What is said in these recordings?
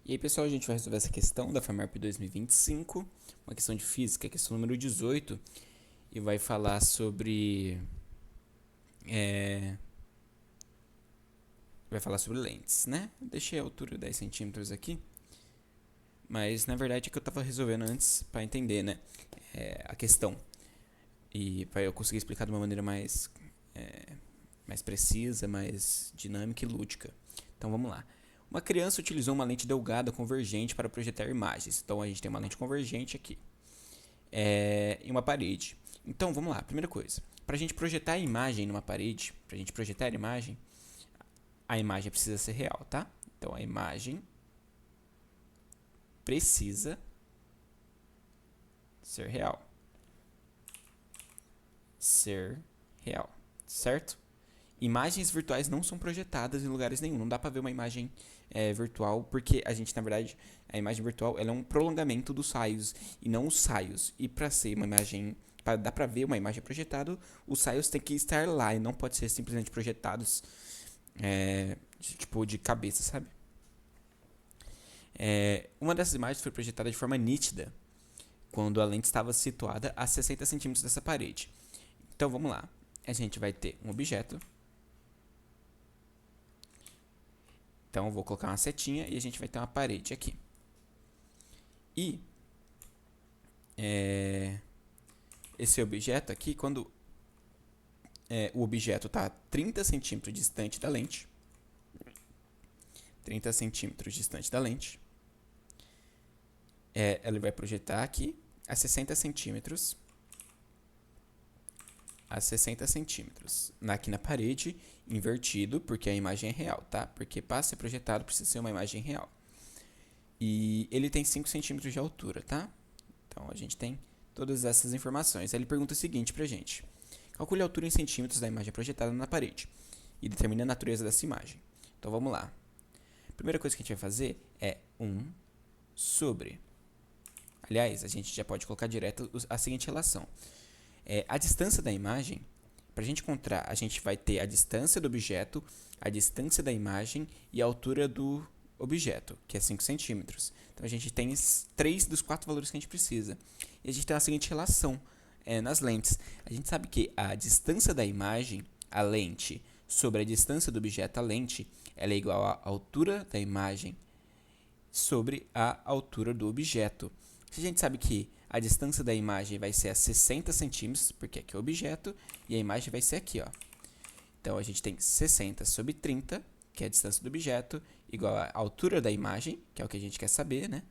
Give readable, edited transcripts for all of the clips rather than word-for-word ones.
E aí, pessoal, a gente vai resolver essa questão da FAMARP 2025, uma questão de física, questão número 18, e vai falar sobre lentes, né? Eu deixei a altura 10 centímetros aqui, mas na verdade é que eu estava resolvendo antes para entender, né, a questão e para eu conseguir explicar de uma maneira mais precisa, mais dinâmica e lúdica. Então vamos lá. Uma criança utilizou uma lente delgada convergente para projetar imagens. Então a gente tem uma lente convergente aqui em uma parede. Então vamos lá, primeira coisa. Para a gente projetar a imagem numa parede, para a gente projetar a imagem precisa ser real, tá? Então a imagem precisa ser real. Ser real, certo? Imagens virtuais não são projetadas em lugares nenhum. Não dá para ver uma imagem virtual, porque a gente, na verdade, a imagem virtual ela é um prolongamento dos raios e não os raios. E para ser uma imagem, para dar para ver uma imagem projetada, os raios têm que estar lá e não pode ser simplesmente projetados tipo de cabeça, sabe? Uma dessas imagens foi projetada de forma nítida quando a lente estava situada a 60 centímetros dessa parede. Então vamos lá. A gente vai ter um objeto. Então eu vou colocar uma setinha e a gente vai ter uma parede aqui. E esse objeto aqui, quando o objeto está a 30 centímetros distante da lente, 30 centímetros distante da lente, ela vai projetar aqui a 60 centímetros, aqui na parede, invertido, porque a imagem é real, tá? Porque para ser projetado precisa ser uma imagem real. E ele tem 5 centímetros de altura, tá? Então a gente tem todas essas informações. Aí ele pergunta o seguinte pra gente: calcule a altura em centímetros da imagem projetada na parede e determine a natureza dessa imagem. Então vamos lá. A primeira coisa que a gente vai fazer é 1 sobre. Aliás, a gente já pode colocar direto a seguinte relação. A distância da imagem, para a gente encontrar, a gente vai ter a distância do objeto, a distância da imagem e a altura do objeto, que é 5 centímetros. Então a gente tem 3 dos 4 valores que a gente precisa. E a gente tem a seguinte relação nas lentes. A gente sabe que a distância da imagem, a lente, sobre a distância do objeto, a lente, ela é igual à altura da imagem sobre a altura do objeto. Se a gente sabe que a distância da imagem vai ser a 60 centímetros, porque aqui é o objeto, e a imagem vai ser aqui, ó. Então a gente tem 60 sobre 30, que é a distância do objeto, igual à altura da imagem, que é o que a gente quer saber, né?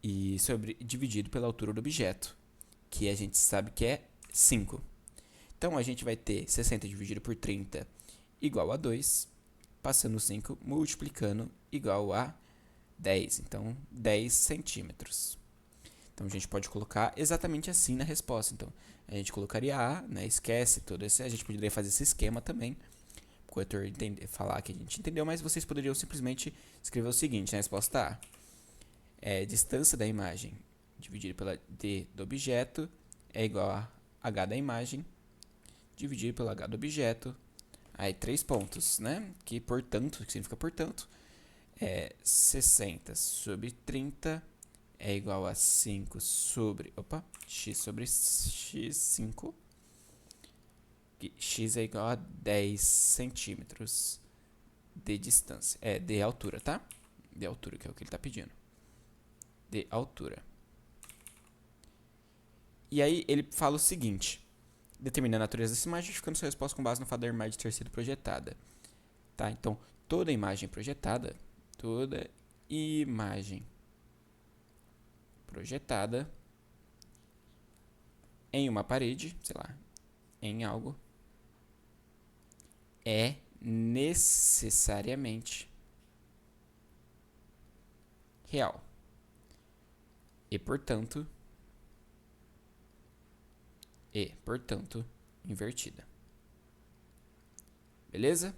E dividido pela altura do objeto, que a gente sabe que é 5. Então a gente vai ter 60 dividido por 30 igual a 2, passando 5 multiplicando igual a 10. Então 10 centímetros. Então a gente pode colocar exatamente assim na resposta. Então a gente colocaria A, né? Esquece todo esse. A gente poderia fazer esse esquema também. O corretor falar que a gente entendeu, mas vocês poderiam simplesmente escrever o seguinte na resposta A: distância da imagem dividido pela D do objeto é igual a H da imagem dividido pelo H do objeto. Aí 3 pontos, né? Que portanto, que significa portanto, 60 sobre 30 é igual a 5 sobre, x sobre x5, que x é igual a 10 centímetros de distância, de altura, tá? De altura, que é o que ele está pedindo. De altura. E aí ele fala o seguinte: determina a natureza dessa imagem, justificando sua resposta com base no fato da imagem ter sido projetada. Tá? Então, toda imagem projetada em uma parede, sei lá, em algo, é necessariamente real e, portanto, invertida. Beleza?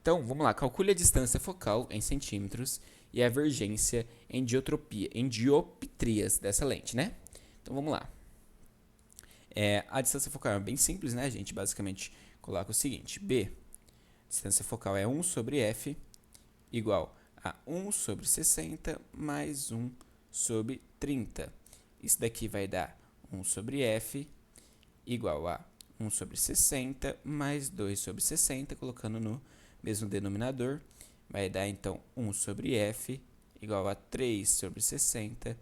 Então, vamos lá. Calcule a distância focal em centímetros e a divergência em dioptrias dessa lente, né? Então, vamos lá. A distância focal é bem simples, né? A gente basicamente coloca o seguinte: B, distância focal é 1 sobre F, igual a 1 sobre 60 mais 1 sobre 30. Isso daqui vai dar 1 sobre f igual a 1 sobre 60 mais 2 sobre 60, colocando no mesmo denominador. Vai dar, então, 1 sobre f igual a 3 sobre 60.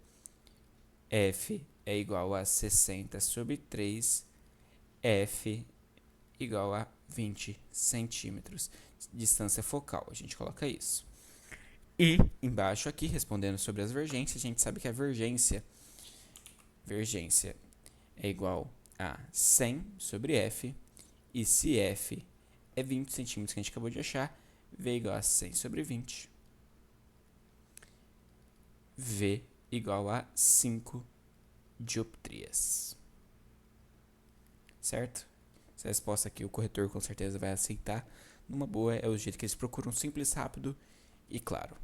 F é igual a 60 sobre 3. F igual a 20 centímetros. Distância focal, a gente coloca isso. E embaixo aqui, respondendo sobre as vergências, a gente sabe que a vergência é igual a 100 sobre F. E se F é 20 centímetros que a gente acabou de achar, V é igual a 100 sobre 20. V igual a 5 dioptrias. Certo? Essa resposta aqui o corretor com certeza vai aceitar. Numa boa, é o jeito que eles procuram simples, rápido e claro.